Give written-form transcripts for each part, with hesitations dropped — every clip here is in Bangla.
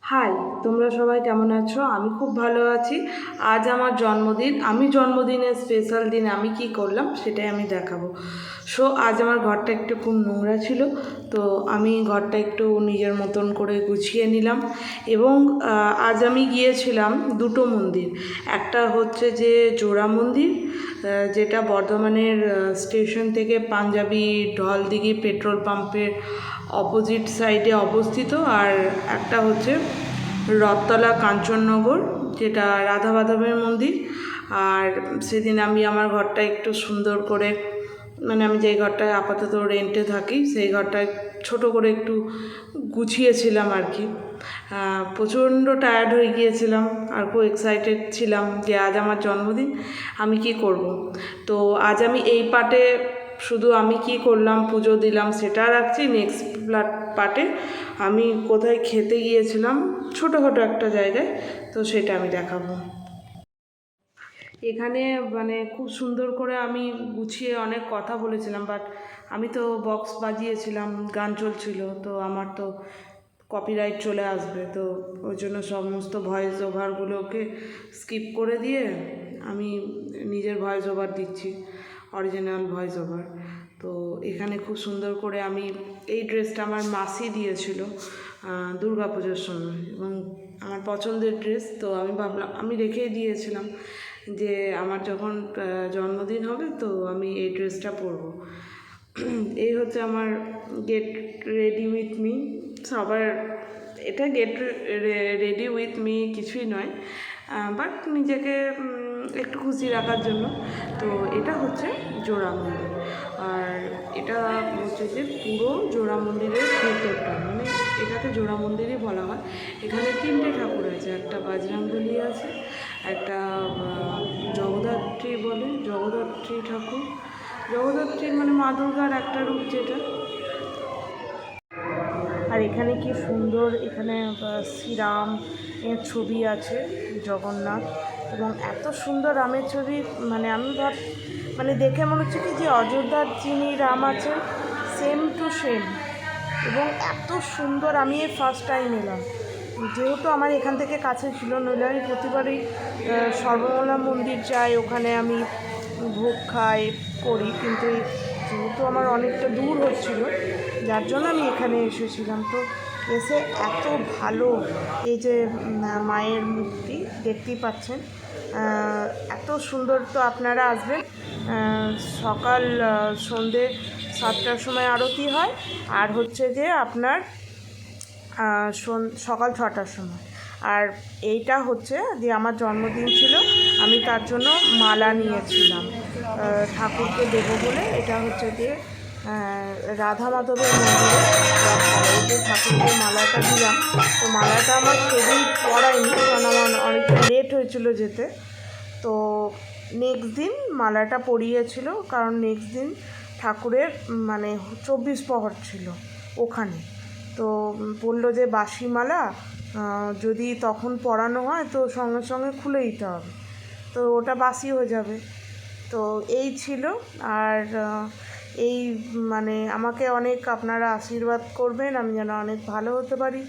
হাই, তোমরা সবাই কেমন আছো? আমি খুব ভালো আছি। আজ আমার জন্মদিন। আমি জন্মদিনের স্পেশাল দিন আমি কি করলাম সেটাই আমি দেখাবো। আজ আমার ঘরটা একটু খুব নোংরা ছিল, তো আমি ঘরটা একটু নিজের মতন করে গুছিয়ে নিলাম। এবং আজ আমি গিয়েছিলাম দুটো মন্দির। একটা হচ্ছে যে জোড়া মন্দির, যেটা বর্ধমানের স্টেশন থেকে পাঞ্জাবি ঢলদিঘি পেট্রোল পাম্পের অপোজিট সাইডে অবস্থিত। আর একটা হচ্ছে রথতলা কাঞ্চননগর, যেটা রাধা মাধবের মন্দির। আর সেদিন আমি আমার ঘরটা একটু সুন্দর করে, মানে আমি যেই ঘরটায় আপাতত রেন্টে থাকি সেই ঘরটায় ছোট করে একটু গুছিয়েছিলাম আর কি। প্রচণ্ড টায়ার্ড হয়ে গিয়েছিলাম আর খুব এক্সাইটেড ছিলাম যে আজ আমার জন্মদিন, আমি কি করব। তো আজ আমি এই পার্টে শুধু আমি কি করলাম, পুজো দিলাম সেটা রাখছি। নেক্সট পার্টে আমি কোথায় খেতে গিয়েছিলাম ছোটোখাটো একটা জায়গায়, তো সেটা আমি দেখাবো। এখানে মানে খুব সুন্দর করে আমি গুছিয়ে অনেক কথা বলেছিলাম, বাট আমি তো বক্স বাজিয়েছিলাম, গান চলছিল, তো আমার তো কপিরাইট চলে আসবে। তো ওই জন্য সমস্ত ভয়েস ওভারগুলোকে স্কিপ করে দিয়ে আমি নিজের ভয়েস ওভার দিচ্ছি, অরিজিনাল ভয়েস ওভার। তো এখানে খুব সুন্দর করে আমি এই ড্রেসটা আমার মাসি দিয়েছিল দুর্গা পুজোর সময়, এবং আমার পছন্দের ড্রেস, তো আমি ভাবলাম আমি রেখেই দিয়েছিলাম যে আমার যখন জন্মদিন হবে তো আমি এই ড্রেসটা পরবো। এই হচ্ছে আমার গেট রেডি উইথ মি। সবার এটা গেট রেডি উইথ মি কিছুই নয়, বাট নিজেকে একটু খুশি রাখার জন্য। তো এটা হচ্ছে জোড়া মন্দির, আর এটা হচ্ছে যে পুরো জোড়া মন্দিরের ভেতরটা, মানে এটাকে জোড়া মন্দিরই বলা হয়। এখানে তিনটে ঠাকুর আছে, একটা বজরংবলী আছে, একটা জগদ্ধাত্রী বলে, জগদ্ধাত্রী ঠাকুর, জগদ্ধাত্রী মানে মা দুর্গার একটা রূপ যেটা। আর এখানে কি সুন্দর, এখানে শ্রীরাম এর ছবি আছে, জগন্নাথ, এবং এত সুন্দর রামের ছবি, মানে আমি মানে দেখে মনে হচ্ছে কি যে অযোধ্যার যিনি রাম আছেন সেম টু সেম, এবং এত সুন্দর। আমি এই ফার্স্ট টাইম এলাম, যেহেতু আমার এখান থেকে কাছে ছিল, নইলে আমি প্রতিবারই সর্বমঙ্গলা মন্দির যাই, ওখানে আমি ভোগ খাই করি, কিন্তু যেহেতু আমার অনেকটা দূর হচ্ছিল যার জন্য আমি এখানে এসেছিলাম। তো এসে এত ভালো, এই যে মায়ের মূর্তি দেখতেই পাচ্ছেন, এত সুন্দর। তো আপনারা আসবেন, সকাল সন্ধে 7টার সময় আরতি হয়, আর হচ্ছে যে আপনার সকাল 6টার সময়। আর এইটা হচ্ছে যে আমার জন্মদিন ছিল, আমি তার জন্য মালা নিয়েছিলাম ঠাকুরকে দেবো বলে। এটা হচ্ছে যে রাধা মাধবের মন্দিরে এই যে ঠাকুরকে মালাটা দিলাম। তো মালাটা আমার সেদিন পরাইনি, কারণ আমার অনেকটা লেট হয়েছিল যেতে। তো নেক্সট দিন মালাটা পরিয়েছিল, কারণ নেক্সট দিন ঠাকুরের মানে 24 প্রহর ছিল ওখানে। তো বললো যে বাসি মালা যদি তখন পরানো হয় তো সঙ্গে সঙ্গে খুলে দিতে হবে, তো ওটা বাসি হয়ে যাবে। তো এই ছিল। আর এই মানে আমাকে অনেক আপনারা আশীর্বাদ করবেন, আমি যেন অনেক ভালো হতে পারি,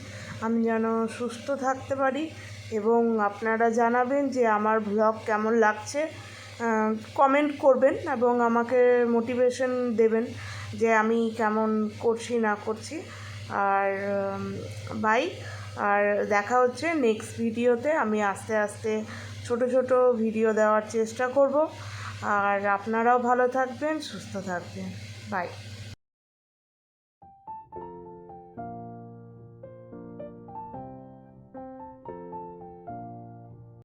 আমি যেন সুস্থ থাকতে পারি, এবং আপনারা জানাবেন যে আমার ব্লগ কেমন লাগছে, কমেন্ট করবেন এবং আমাকে মোটিভেশন দেবেন যে আমি কেমন করছি না করছি। আর বাই, আর দেখা হচ্ছে নেক্সট ভিডিওতে। আমি আস্তে আস্তে ছোট ছোট ভিডিও দেওয়ার চেষ্টা করব। আর আপনারাও ভালো থাকবেন, সুস্থ থাকবেন। বাই।